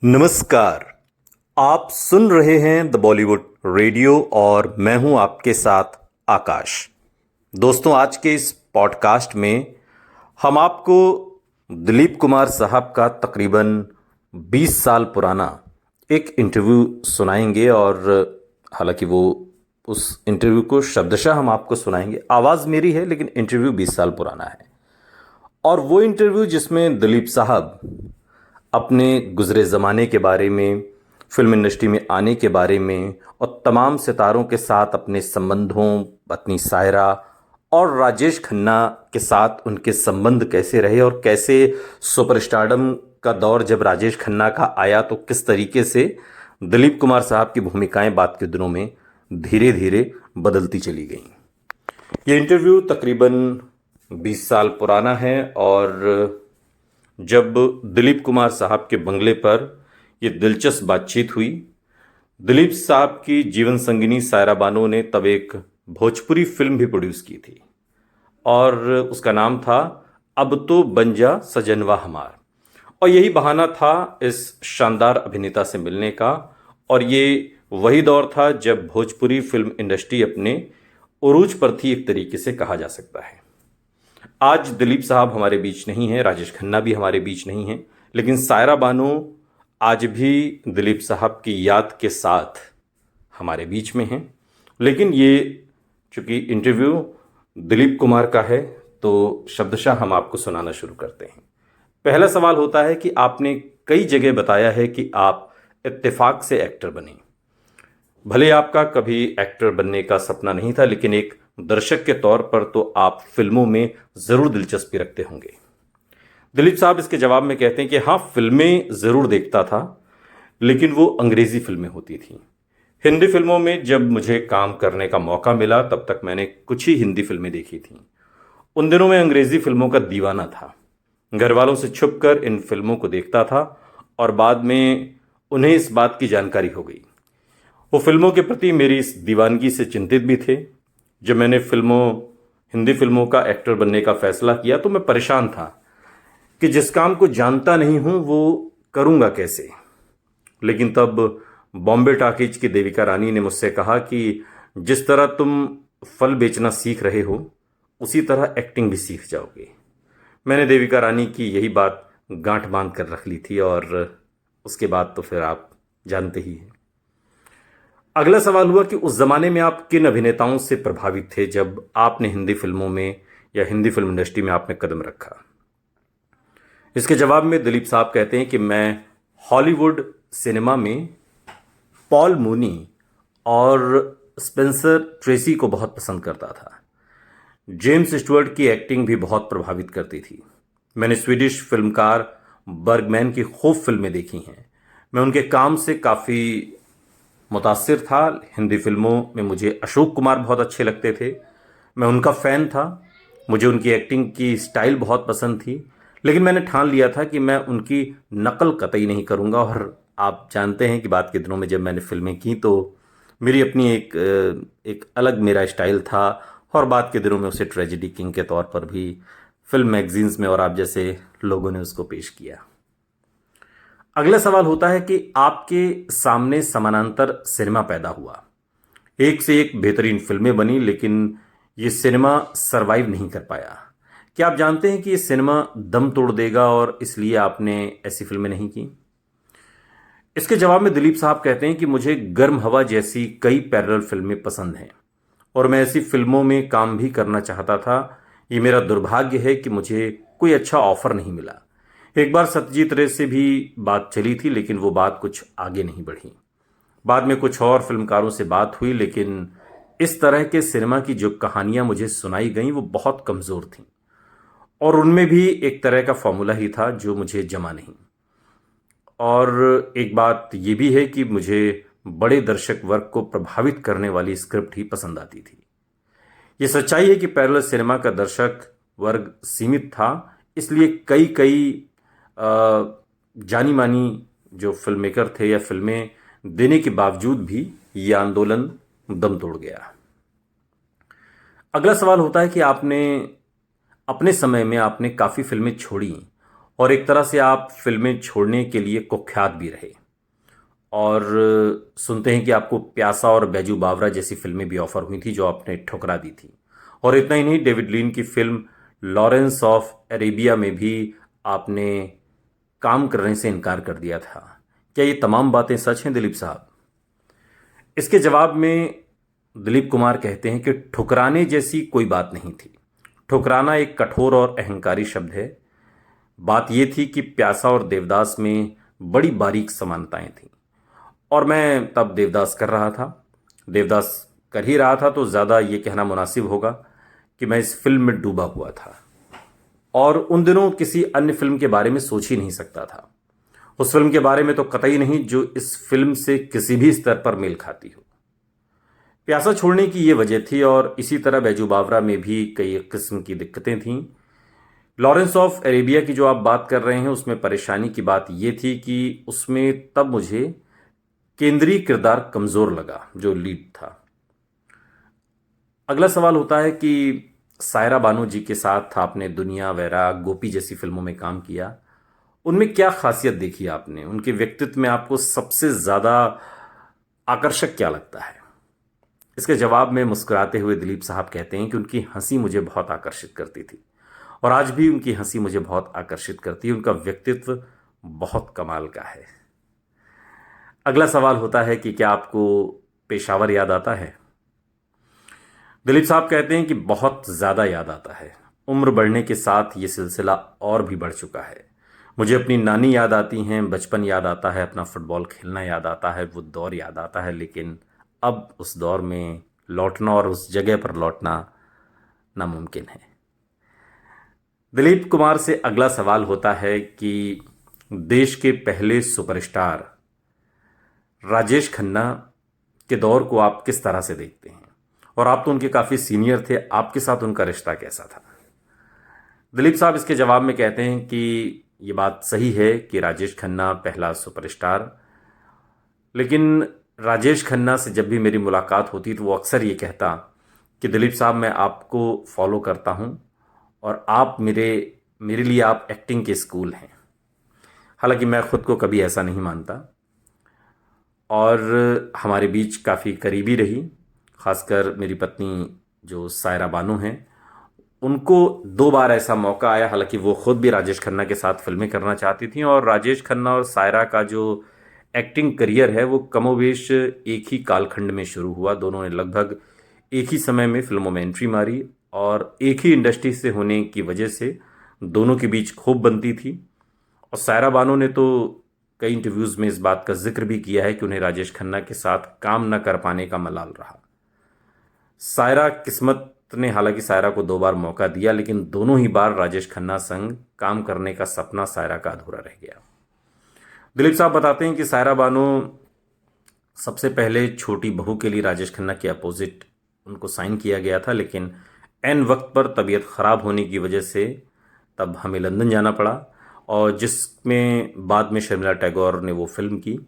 नमस्कार। आप सुन रहे हैं द बॉलीवुड रेडियो और मैं हूं आपके साथ आकाश। दोस्तों, आज के इस पॉडकास्ट में हम आपको दिलीप कुमार साहब का तकरीबन 20 साल पुराना एक इंटरव्यू सुनाएंगे और हालांकि वो उस इंटरव्यू को शब्दशः हम आपको सुनाएंगे। आवाज़ मेरी है लेकिन इंटरव्यू 20 साल पुराना है और वो इंटरव्यू जिसमें दिलीप साहब अपने गुजरे ज़माने के बारे में, फिल्म इंडस्ट्री में आने के बारे में और तमाम सितारों के साथ अपने संबंधों, पत्नी सायरा और राजेश खन्ना के साथ उनके संबंध कैसे रहे और कैसे सुपरस्टारडम का दौर जब राजेश खन्ना का आया तो किस तरीके से दिलीप कुमार साहब की भूमिकाएं बाद के दिनों में धीरे धीरे बदलती चली गईं। ये इंटरव्यू तकरीबन 20 साल पुराना है और जब दिलीप कुमार साहब के बंगले पर ये दिलचस्प बातचीत हुई। दिलीप साहब की जीवन संगिनी सायरा बानो ने तब एक भोजपुरी फिल्म भी प्रोड्यूस की थी और उसका नाम था अब तो बन जा सजनवा हमार, और यही बहाना था इस शानदार अभिनेता से मिलने का। और ये वही दौर था जब भोजपुरी फिल्म इंडस्ट्री अपने उरूज पर थी, एक तरीके से कहा जा सकता है। आज दिलीप साहब हमारे बीच नहीं हैं, राजेश खन्ना भी हमारे बीच नहीं हैं, लेकिन सायरा बानो आज भी दिलीप साहब की याद के साथ हमारे बीच में हैं। लेकिन ये चूंकि इंटरव्यू दिलीप कुमार का है तो शब्दशः हम आपको सुनाना शुरू करते हैं। पहला सवाल होता है कि आपने कई जगह बताया है कि आप इत्तेफाक से एक्टर बने। भले आपका कभी एक्टर बनने का सपना नहीं था, लेकिन एक दर्शक के तौर पर तो आप फिल्मों में ज़रूर दिलचस्पी रखते होंगे। दिलीप साहब इसके जवाब में कहते हैं कि हाँ, फिल्में ज़रूर देखता था, लेकिन वो अंग्रेज़ी फिल्में होती थीं। हिंदी फिल्मों में जब मुझे काम करने का मौका मिला तब तक मैंने कुछ ही हिंदी फिल्में देखी थीं। उन दिनों में अंग्रेज़ी फिल्मों का दीवाना था। घर वालों से छुपकर इन फिल्मों को देखता था और बाद में उन्हें इस बात की जानकारी हो गई। वो फिल्मों के प्रति मेरी इस दीवानगी से चिंतित भी थे। जब मैंने हिंदी फिल्मों का एक्टर बनने का फैसला किया तो मैं परेशान था कि जिस काम को जानता नहीं हूं वो करूंगा कैसे। लेकिन तब बॉम्बे टॉकीज की देविका रानी ने मुझसे कहा कि जिस तरह तुम फल बेचना सीख रहे हो उसी तरह एक्टिंग भी सीख जाओगे। मैंने देविका रानी की यही बात गांठ बांध कर रख ली थी और उसके बाद तो फिर आप जानते ही हैं। अगला सवाल हुआ कि उस जमाने में आप किन अभिनेताओं से प्रभावित थे जब आपने हिंदी फिल्मों में या हिंदी फिल्म इंडस्ट्री में आपने कदम रखा। इसके जवाब में दिलीप साहब कहते हैं कि मैं हॉलीवुड सिनेमा में पॉल मूनी और स्पेंसर ट्रेसी को बहुत पसंद करता था। जेम्स स्टुअर्ट की एक्टिंग भी बहुत प्रभावित करती थी। मैंने स्वीडिश फिल्मकार बर्गमैन की खूब फिल्में देखी हैं। मैं उनके काम से काफ़ी मुतासिर था। हिंदी फिल्मों में मुझे अशोक कुमार बहुत अच्छे लगते थे, मैं उनका फ़ैन था। मुझे उनकी एक्टिंग की स्टाइल बहुत पसंद थी, लेकिन मैंने ठान लिया था कि मैं उनकी नकल कतई नहीं करूँगा। और आप जानते हैं कि बाद के दिनों में जब मैंने फिल्में की तो मेरी अपनी एक अलग मेरा स्टाइल था और बाद के दिनों में उसे ट्रेजेडी किंग के तौर पर भी फिल्म मैगजीन्स में और आप जैसे लोगों ने उसको पेश किया। अगला सवाल होता है कि आपके सामने समानांतर सिनेमा पैदा हुआ, एक से एक बेहतरीन फिल्में बनी, लेकिन ये सिनेमा सरवाइव नहीं कर पाया। क्या आप जानते हैं कि ये सिनेमा दम तोड़ देगा और इसलिए आपने ऐसी फिल्में नहीं की? इसके जवाब में दिलीप साहब कहते हैं कि मुझे गर्म हवा जैसी कई पैरेलल फिल्में पसंद हैं और मैं ऐसी फिल्मों में काम भी करना चाहता था। ये मेरा दुर्भाग्य है कि मुझे कोई अच्छा ऑफर नहीं मिला। एक बार सत्यजीत रे से भी बात चली थी, लेकिन वो बात कुछ आगे नहीं बढ़ी। बाद में कुछ और फिल्मकारों से बात हुई, लेकिन इस तरह के सिनेमा की जो कहानियां मुझे सुनाई गईं वो बहुत कमज़ोर थीं और उनमें भी एक तरह का फॉर्मूला ही था जो मुझे जमा नहीं। और एक बात ये भी है कि मुझे बड़े दर्शक वर्ग को प्रभावित करने वाली स्क्रिप्ट ही पसंद आती थी। ये सच्चाई है कि पैरेलल सिनेमा का दर्शक वर्ग सीमित था, इसलिए कई कई जानी मानी जो फिल्म मेकर थे या फिल्में देने के बावजूद भी ये आंदोलन दम तोड़ गया। अगला सवाल होता है कि आपने अपने समय में आपने काफ़ी फिल्में छोड़ी और एक तरह से आप फिल्में छोड़ने के लिए कुख्यात भी रहे। और सुनते हैं कि आपको प्यासा और बैजू बावरा जैसी फिल्में भी ऑफर हुई थी जो आपने ठुकरा दी थी। और इतना ही नहीं, डेविड लीन की फिल्म लॉरेंस ऑफ अरेबिया में भी आपने काम करने से इनकार कर दिया था। क्या ये तमाम बातें सच हैं दिलीप साहब? इसके जवाब में दिलीप कुमार कहते हैं कि ठुकराने जैसी कोई बात नहीं थी। ठुकराना एक कठोर और अहंकारी शब्द है। बात यह थी कि प्यासा और देवदास में बड़ी बारीक समानताएं थीं और मैं तब देवदास कर रहा था। देवदास कर ही रहा था तो ज़्यादा ये कहना मुनासिब होगा कि मैं इस फिल्म में डूबा हुआ था और उन दिनों किसी अन्य फिल्म के बारे में सोच ही नहीं सकता था। उस फिल्म के बारे में तो कतई नहीं जो इस फिल्म से किसी भी स्तर पर मेल खाती हो। प्यासा छोड़ने की ये वजह थी और इसी तरह बैजू बावरा में भी कई किस्म की दिक्कतें थीं। लॉरेंस ऑफ अरेबिया की जो आप बात कर रहे हैं उसमें परेशानी की बात ये थी कि उसमें तब मुझे केंद्रीय किरदार कमज़ोर लगा जो लीड था। अगला सवाल होता है कि सायरा बानो जी के साथ आपने दुनिया, वैराग, गोपी जैसी फिल्मों में काम किया। उनमें क्या खासियत देखी आपने? उनके व्यक्तित्व में आपको सबसे ज़्यादा आकर्षक क्या लगता है? इसके जवाब में मुस्कुराते हुए दिलीप साहब कहते हैं कि उनकी हंसी मुझे बहुत आकर्षित करती थी और आज भी उनकी हंसी मुझे बहुत आकर्षित करती है। उनका व्यक्तित्व बहुत कमाल का है। अगला सवाल होता है कि क्या आपको पेशावर याद आता है? दिलीप साहब कहते हैं कि बहुत ज़्यादा याद आता है। उम्र बढ़ने के साथ ये सिलसिला और भी बढ़ चुका है। मुझे अपनी नानी याद आती हैं, बचपन याद आता है, अपना फुटबॉल खेलना याद आता है, वो दौर याद आता है, लेकिन अब उस दौर में लौटना और उस जगह पर लौटना नामुमकिन है। दिलीप कुमार से अगला सवाल होता है कि देश के पहले सुपरस्टार राजेश खन्ना के दौर को आप किस तरह से देखते हैं? और आप तो उनके काफ़ी सीनियर थे, आपके साथ उनका रिश्ता कैसा था? दिलीप साहब इसके जवाब में कहते हैं कि ये बात सही है कि राजेश खन्ना पहला सुपरस्टार, लेकिन राजेश खन्ना से जब भी मेरी मुलाकात होती तो वो अक्सर ये कहता कि दिलीप साहब मैं आपको फॉलो करता हूँ और आप मेरे लिए आप एक्टिंग के स्कूल हैं। हालांकि मैं खुद को कभी ऐसा नहीं मानता और हमारे बीच काफ़ी करीबी रही। ख़ासकर मेरी पत्नी जो सायरा बानो हैं, उनको 2 बार ऐसा मौका आया, हालांकि वो खुद भी राजेश खन्ना के साथ फिल्में करना चाहती थी और राजेश खन्ना और सायरा का जो एक्टिंग करियर है वो कमोवेश एक ही कालखंड में शुरू हुआ। दोनों ने लगभग एक ही समय में फिल्मों में एंट्री मारी और एक ही इंडस्ट्री से होने की वजह से दोनों के बीच खूब बनती थी। और सायरा बानो ने तो कई इंटरव्यूज़ में इस बात का जिक्र भी किया है कि उन्हें राजेश खन्ना के साथ काम न कर पाने का मलाल रहा। सायरा किस्मत ने हालांकि सायरा को 2 बार मौका दिया, लेकिन दोनों ही बार राजेश खन्ना संग काम करने का सपना सायरा का अधूरा रह गया। दिलीप साहब बताते हैं कि सायरा बानो सबसे पहले छोटी बहू के लिए राजेश खन्ना के अपोजिट उनको साइन किया गया था, लेकिन एन वक्त पर तबीयत ख़राब होने की वजह से तब हमें लंदन जाना पड़ा और जिसमें बाद में शर्मिला टैगोर ने वो फिल्म की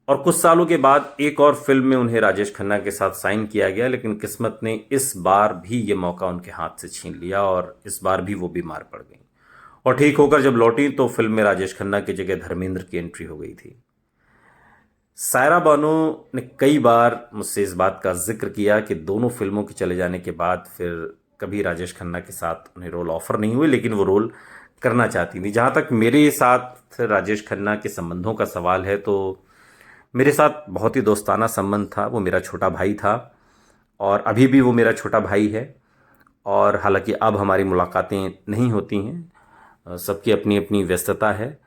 और कुछ सालों के बाद एक और फिल्म में उन्हें राजेश खन्ना के साथ साइन किया गया, लेकिन किस्मत ने इस बार भी ये मौका उनके हाथ से छीन लिया और इस बार भी वो बीमार पड़ गई और ठीक होकर जब लौटी तो फिल्म में राजेश खन्ना की जगह धर्मेंद्र की एंट्री हो गई थी। सायरा बानो ने कई बार मुझसे इस बात का जिक्र किया कि दोनों फिल्मों के चले जाने के बाद फिर कभी राजेश खन्ना के साथ उन्हें रोल ऑफर नहीं हुए, लेकिन वो रोल करना चाहती थी। जहाँ तक मेरे साथ राजेश खन्ना के संबंधों का सवाल है तो मेरे साथ बहुत ही दोस्ताना संबंध था। वो मेरा छोटा भाई था और अभी भी वो मेरा छोटा भाई है और हालांकि अब हमारी मुलाकातें नहीं होती हैं, सबकी अपनी अपनी व्यस्तता है,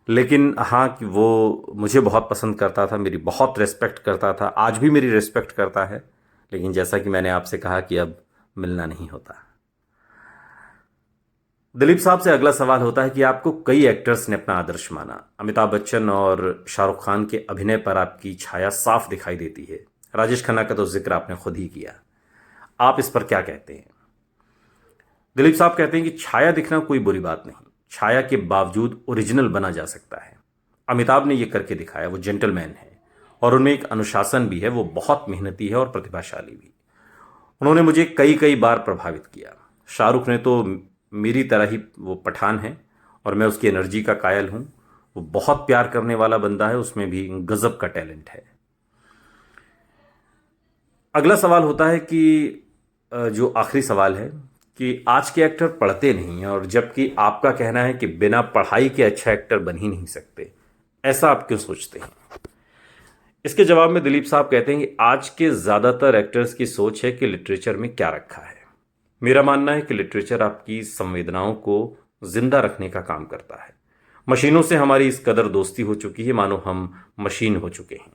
लेकिन हाँ कि वो मुझे बहुत पसंद करता था, मेरी बहुत रिस्पेक्ट करता था, आज भी मेरी रिस्पेक्ट करता है, लेकिन जैसा कि मैंने आपसे कहा कि अब मिलना नहीं होता। दिलीप साहब से अगला सवाल होता है कि आपको कई एक्टर्स ने अपना आदर्श माना। अमिताभ बच्चन और शाहरुख खान के अभिनय पर आपकी छाया साफ दिखाई देती है। राजेश खन्ना का तो जिक्र आपने खुद ही किया, आप इस पर क्या कहते हैं? दिलीप साहब कहते हैं कि छाया दिखना कोई बुरी बात नहीं, छाया के बावजूद ओरिजिनल बना जा सकता है। अमिताभ ने यह करके दिखाया, वो जेंटलमैन है और उनमें एक अनुशासन भी है, वो बहुत मेहनती है और प्रतिभाशाली भी। उन्होंने मुझे कई कई बार प्रभावित किया। शाहरुख ने तो मेरी तरह ही वो पठान है और मैं उसकी एनर्जी का कायल हूँ। वो बहुत प्यार करने वाला बंदा है, उसमें भी गजब का टैलेंट है। अगला सवाल होता है कि जो आखिरी सवाल है कि आज के एक्टर पढ़ते नहीं हैं, और जबकि आपका कहना है कि बिना पढ़ाई के अच्छा एक्टर बन ही नहीं सकते, ऐसा आप क्यों सोचते हैं? इसके जवाब में दिलीप साहब कहते हैं कि आज के ज़्यादातर एक्टर्स की सोच है कि लिटरेचर में क्या रखा है। मेरा मानना है कि लिटरेचर आपकी संवेदनाओं को जिंदा रखने का काम करता है। मशीनों से हमारी इस कदर दोस्ती हो चुकी है मानो हम मशीन हो चुके हैं।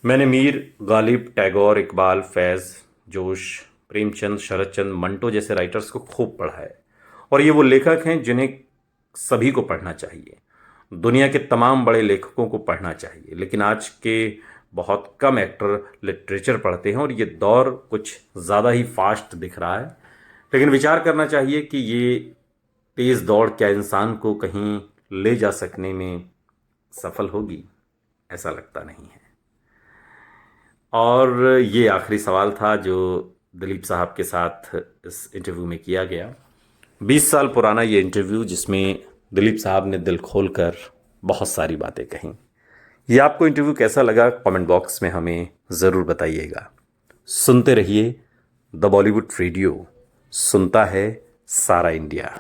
मैंने मीर, गालिब, टैगोर, इकबाल, फैज़, जोश, प्रेमचंद, शरदचंद, मंटो जैसे राइटर्स को खूब पढ़ा है, और ये वो लेखक हैं जिन्हें सभी को पढ़ना चाहिए। दुनिया के तमाम बड़े लेखकों को पढ़ना चाहिए, लेकिन आज के बहुत कम एक्टर लिटरेचर पढ़ते हैं, और ये दौर कुछ ज़्यादा ही फास्ट दिख रहा है। लेकिन विचार करना चाहिए कि ये तेज़ दौड़ क्या इंसान को कहीं ले जा सकने में सफल होगी? ऐसा लगता नहीं है। और ये आखिरी सवाल था जो दिलीप साहब के साथ इस इंटरव्यू में किया गया। 20 साल पुराना ये इंटरव्यू, जिसमें दिलीप साहब ने दिल खोलकर बहुत सारी बातें कहीं। ये आपको इंटरव्यू कैसा लगा, कमेंट बॉक्स में हमें ज़रूर बताइएगा। सुनते रहिए द बॉलीवुड रेडियो, सुनता है सारा इंडिया।